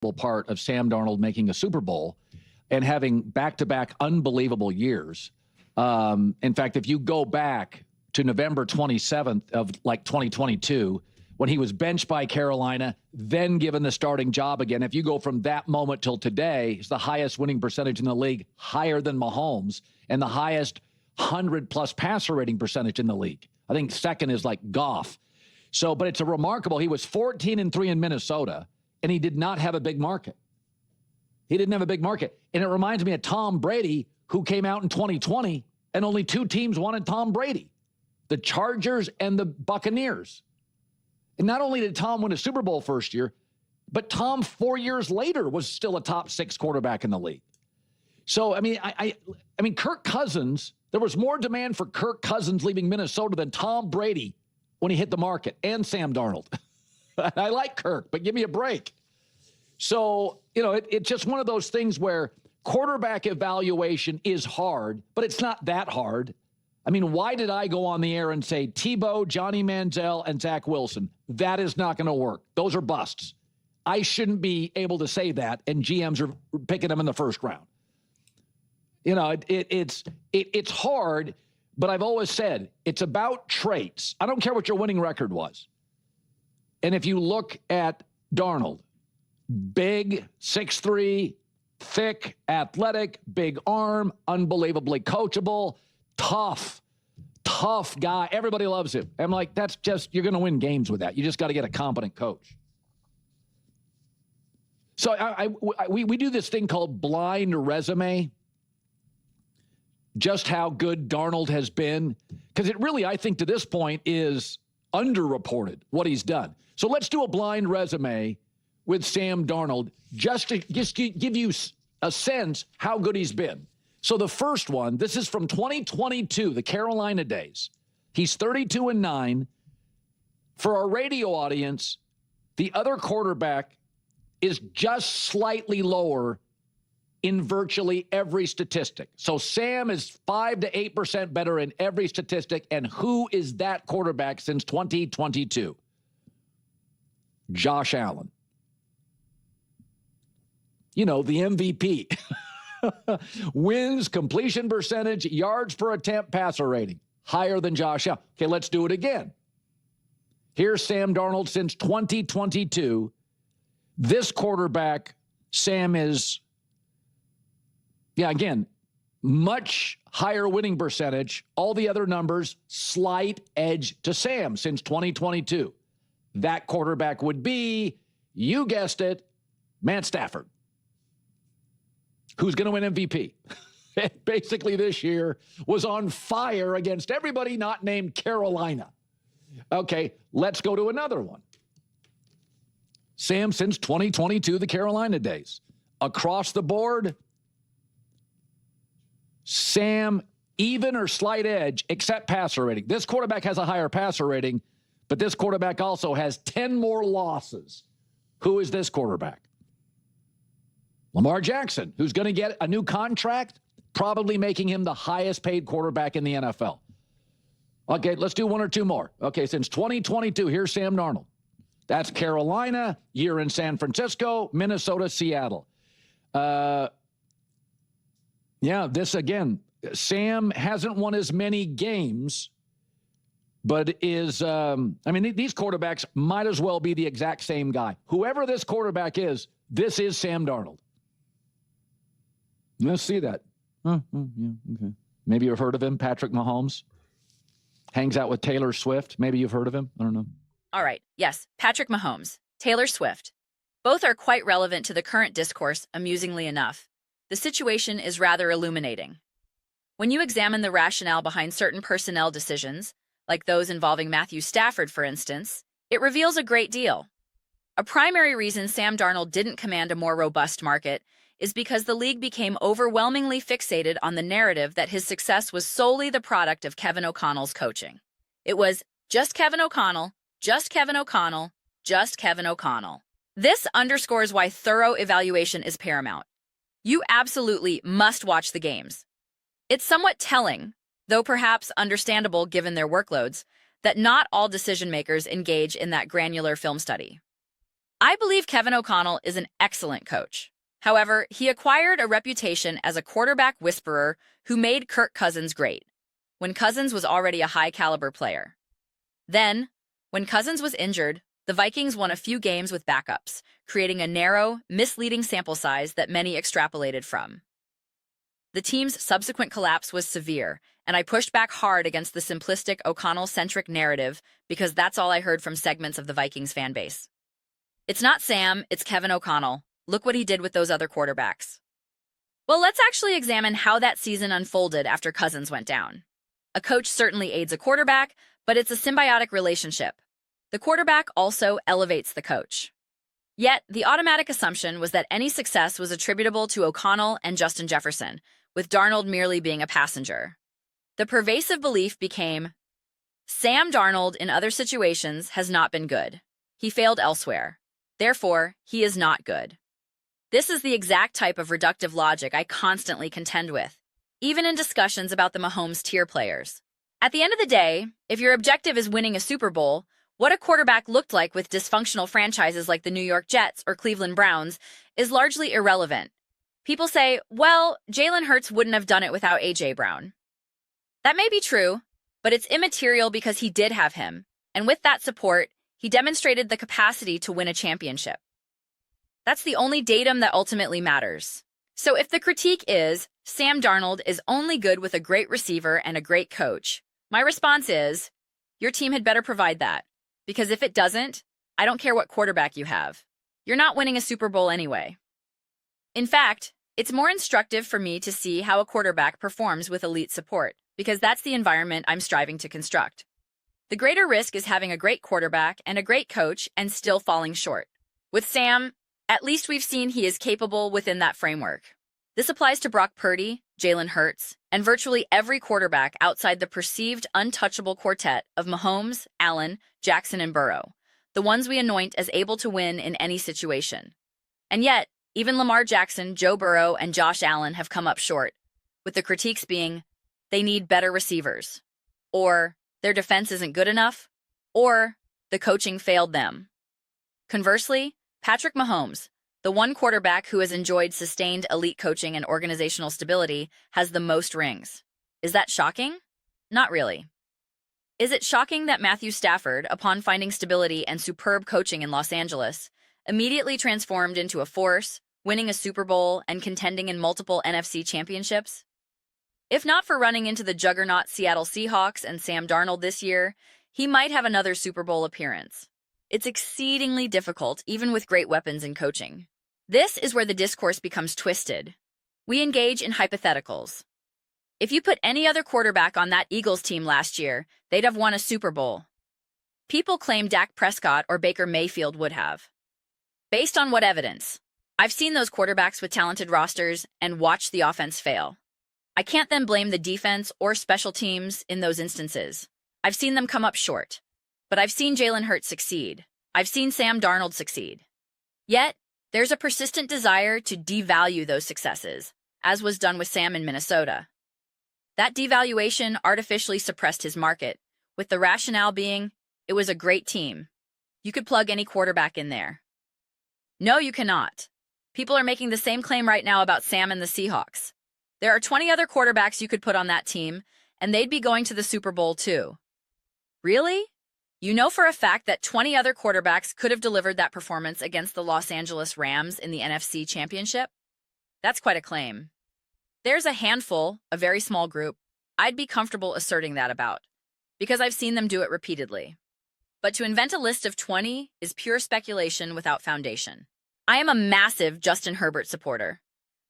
part of Sam Darnold making a Super Bowl and having back-to-back unbelievable years. In fact, if you go back to November 27th of like 2022, when he was benched by Carolina, then given the starting job again, if you go from that moment till today, it's the highest winning percentage in the league, higher than Mahomes, and the highest 100-plus passer rating percentage in the league. I think second is like Goff. So, but it's a remarkable, he was 14-3 in Minnesota, and he did not have a big market. He didn't have a big market. And it reminds me of Tom Brady, who came out in 2020, and only two teams wanted Tom Brady, the Chargers and the Buccaneers. And not only did Tom win a Super Bowl first year, but Tom 4 years later was still a top 6 quarterback in the league. So, I mean, I mean, Kirk Cousins, there was more demand for Kirk Cousins leaving Minnesota than Tom Brady when he hit the market, and Sam Darnold. I like Kirk, but give me a break. So, you know, it's just one of those things where quarterback evaluation is hard, but it's not that hard. I mean, why did I go on the air and say Tebow, Johnny Manziel, and Zach Wilson? That is not going to work. Those are busts. I shouldn't be able to say that, and GMs are picking them in the first round. You know, it's hard, but I've always said it's about traits. I don't care what your winning record was. And if you look at Darnold, big, 6'3", thick, athletic, big arm, unbelievably coachable, tough guy. Everybody loves him. I'm like, that's just, you're going to win games with that. You just got to get a competent coach. So we do this thing called blind resume, just how good Darnold has been, because it really, I think to this point, is underreported what he's done. So let's do a blind resume with Sam Darnold just to give you a sense how good he's been. So the first one, this is from 2022, the Carolina days. He's 32-9. For our radio audience, the other quarterback is just slightly lower in virtually every statistic. So Sam is 5 to 8% better in every statistic. And who is that quarterback since 2022? Josh Allen. You know, the MVP. Wins, completion percentage, yards per attempt, passer rating. Higher than Josh Allen. Okay, let's do it again. Here's Sam Darnold since 2022. This quarterback, Sam, is, yeah, again, much higher winning percentage. All the other numbers, slight edge to Sam since 2022. That quarterback would be, you guessed it, Matt Stafford, who's going to win MVP. Basically this year was on fire against everybody not named Carolina. Okay, let's go to another one. Sam since 2022, the Carolina days. Across the board, Sam, even or slight edge, except passer rating. This quarterback has a higher passer rating, but this quarterback also has 10 more losses. Who is this quarterback? Lamar Jackson, who's going to get a new contract, probably making him the highest paid quarterback in the NFL. Okay, let's do one or two more. Okay, since 2022, here's Sam Darnold. That's Carolina, year in San Francisco, Minnesota, Seattle. Yeah, this again, Sam hasn't won as many games, but is, I mean, these quarterbacks might as well be the exact same guy. Whoever this quarterback is, this is Sam Darnold. Let's see that. Oh, yeah, okay. Maybe you've heard of him, Patrick Mahomes. Hangs out with Taylor Swift. Maybe you've heard of him. I don't know. All right, yes, Patrick Mahomes, Taylor Swift. Both are quite relevant to the current discourse, amusingly enough. The situation is rather illuminating. When you examine the rationale behind certain personnel decisions, like those involving Matthew Stafford, for instance, it reveals a great deal. A primary reason Sam Darnold didn't command a more robust market is because the league became overwhelmingly fixated on the narrative that his success was solely the product of Kevin O'Connell's coaching. It was just Kevin O'Connell, just Kevin O'Connell, just Kevin O'Connell. This underscores why thorough evaluation is paramount. You absolutely must watch the games. It's somewhat telling, though perhaps understandable given their workloads, that not all decision-makers engage in that granular film study. I believe Kevin O'Connell is an excellent coach. However, he acquired a reputation as a quarterback whisperer who made Kirk Cousins great, when Cousins was already a high-caliber player. Then, when Cousins was injured, the Vikings won a few games with backups, creating a narrow, misleading sample size that many extrapolated from. The team's subsequent collapse was severe, and I pushed back hard against the simplistic O'Connell-centric narrative because that's all I heard from segments of the Vikings fan base. It's not Sam, it's Kevin O'Connell. Look what he did with those other quarterbacks. Well, let's actually examine how that season unfolded after Cousins went down. A coach certainly aids a quarterback, but it's a symbiotic relationship. The quarterback also elevates the coach. Yet, the automatic assumption was that any success was attributable to O'Connell and Justin Jefferson, with Darnold merely being a passenger. The pervasive belief became, Sam Darnold in other situations has not been good. He failed elsewhere. Therefore, he is not good. This is the exact type of reductive logic I constantly contend with, even in discussions about the Mahomes tier players. At the end of the day, if your objective is winning a Super Bowl, what a quarterback looked like with dysfunctional franchises like the New York Jets or Cleveland Browns is largely irrelevant. People say, well, Jalen Hurts wouldn't have done it without A.J. Brown. That may be true, but it's immaterial because he did have him, and with that support, he demonstrated the capacity to win a championship. That's the only datum that ultimately matters. So if the critique is, Sam Darnold is only good with a great receiver and a great coach, my response is, your team had better provide that. Because if it doesn't, I don't care what quarterback you have. You're not winning a Super Bowl anyway. In fact, it's more instructive for me to see how a quarterback performs with elite support, because that's the environment I'm striving to construct. The greater risk is having a great quarterback and a great coach and still falling short. With Sam, at least we've seen he is capable within that framework. This applies to Brock Purdy, Jalen Hurts, and virtually every quarterback outside the perceived untouchable quartet of Mahomes, Allen, Jackson, and Burrow, the ones we anoint as able to win in any situation. And yet, even Lamar Jackson, Joe Burrow, and Josh Allen have come up short, with the critiques being, they need better receivers, or their defense isn't good enough, or the coaching failed them. Conversely, Patrick Mahomes, the one quarterback who has enjoyed sustained elite coaching and organizational stability, has the most rings. Is that shocking? Not really. Is it shocking that Matthew Stafford, upon finding stability and superb coaching in Los Angeles, immediately transformed into a force, winning a Super Bowl and contending in multiple NFC championships? If not for running into the juggernaut Seattle Seahawks and Sam Darnold this year, he might have another Super Bowl appearance. It's exceedingly difficult, even with great weapons in coaching. This is where the discourse becomes twisted. We engage in hypotheticals. If you put any other quarterback on that Eagles team last year, they'd have won a Super Bowl. People claim Dak Prescott or Baker Mayfield would have. Based on what evidence? I've seen those quarterbacks with talented rosters and watched the offense fail. I can't then blame the defense or special teams in those instances. I've seen them come up short. But I've seen Jalen Hurts succeed. I've seen Sam Darnold succeed. Yet, there's a persistent desire to devalue those successes, as was done with Sam in Minnesota. That devaluation artificially suppressed his market, with the rationale being, it was a great team. You could plug any quarterback in there. No, you cannot. People are making the same claim right now about Sam and the Seahawks. There are 20 other quarterbacks you could put on that team, and they'd be going to the Super Bowl too. Really? You know for a fact that 20 other quarterbacks could have delivered that performance against the Los Angeles Rams in the NFC Championship? That's quite a claim. There's a handful, a very small group, I'd be comfortable asserting that about, because I've seen them do it repeatedly. But to invent a list of 20 is pure speculation without foundation. I am a massive Justin Herbert supporter,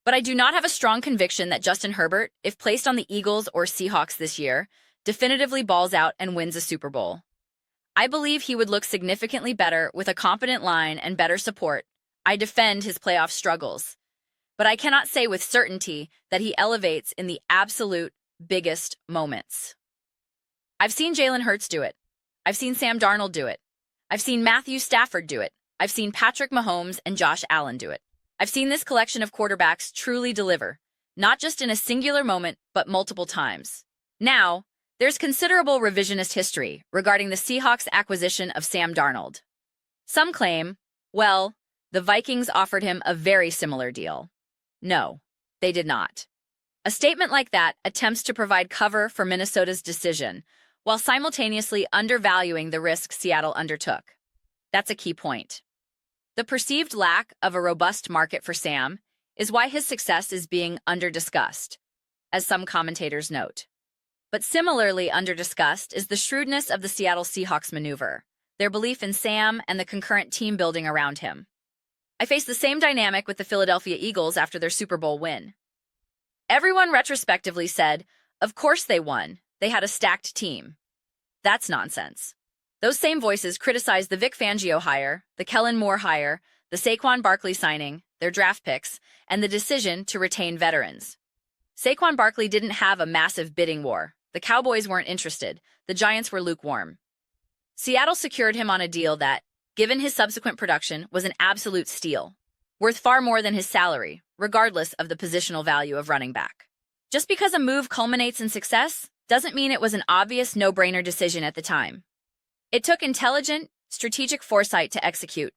but I do not have a strong conviction that Justin Herbert, if placed on the Eagles or Seahawks this year, definitively balls out and wins a Super Bowl. I believe he would look significantly better with a competent line and better support. I defend his playoff struggles. But I cannot say with certainty that he elevates in the absolute biggest moments. I've seen Jalen Hurts do it. I've seen Sam Darnold do it. I've seen Matthew Stafford do it. I've seen Patrick Mahomes and Josh Allen do it. I've seen this collection of quarterbacks truly deliver, not just in a singular moment, but multiple times. Now, there's considerable revisionist history regarding the Seahawks' acquisition of Sam Darnold. Some claim, Well, the Vikings offered him a very similar deal. No, they did not. A statement like that attempts to provide cover for Minnesota's decision, while simultaneously undervaluing the risk Seattle undertook. That's a key point. The perceived lack of a robust market for Sam is why his success is being under-discussed, as some commentators note. But similarly under-discussed is the shrewdness of the Seattle Seahawks maneuver, their belief in Sam and the concurrent team building around him. I face the same dynamic with the Philadelphia Eagles after their Super Bowl win. Everyone retrospectively said, of course they won. They had a stacked team. That's nonsense. Those same voices criticized the Vic Fangio hire, the Kellen Moore hire, the Saquon Barkley signing, their draft picks, and the decision to retain veterans. Saquon Barkley didn't have a massive bidding war. The Cowboys weren't interested. The Giants were lukewarm. Seattle secured him on a deal that, given his subsequent production, was an absolute steal, worth far more than his salary, regardless of the positional value of running back. Just because a move culminates in success doesn't mean it was an obvious no-brainer decision at the time. It took intelligent, strategic foresight to execute.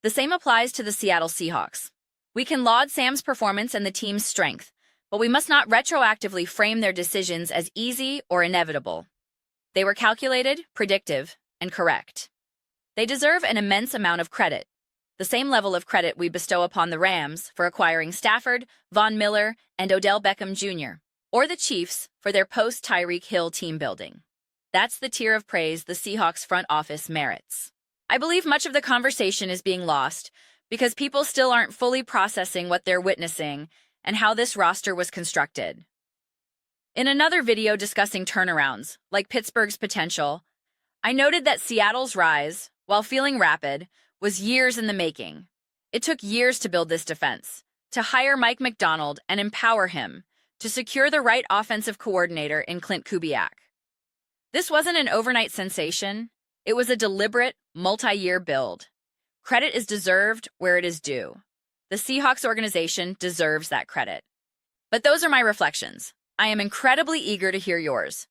The same applies to the Seattle Seahawks. We can laud Sam's performance and the team's strength, but we must not retroactively frame their decisions as easy or inevitable. They were calculated, predictive, and correct. They deserve an immense amount of credit, the same level of credit we bestow upon the Rams for acquiring Stafford, Von Miller, and Odell Beckham Jr., or the Chiefs for their post-Tyreek Hill team building. That's the tier of praise the Seahawks front office merits. I believe much of the conversation is being lost because people still aren't fully processing what they're witnessing and how this roster was constructed. In another video discussing turnarounds, like Pittsburgh's potential, I noted that Seattle's rise, while feeling rapid, was years in the making. It took years to build this defense, to hire Mike McDonald and empower him, to secure the right offensive coordinator in Clint Kubiak. This wasn't an overnight sensation. It was a deliberate, multi-year build. Credit is deserved where it is due. The Seahawks organization deserves that credit. But those are my reflections. I am incredibly eager to hear yours.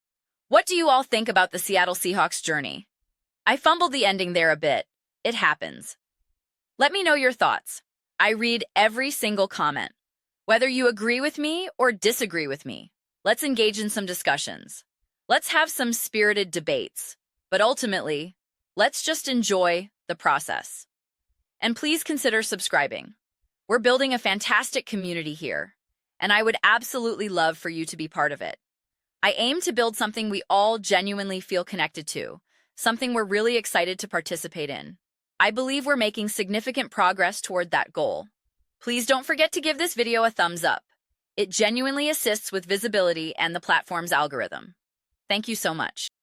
What do you all think about the Seattle Seahawks journey? I fumbled the ending there a bit. It happens. Let me know your thoughts. I read every single comment. Whether you agree with me or disagree with me, let's engage in some discussions. Let's have some spirited debates. But ultimately, let's just enjoy the process. And please consider subscribing. We're building a fantastic community here, and I would absolutely love for you to be part of it. I aim to build something we all genuinely feel connected to, something we're really excited to participate in. I believe we're making significant progress toward that goal. Please don't forget to give this video a thumbs up. It genuinely assists with visibility and the platform's algorithm. Thank you so much.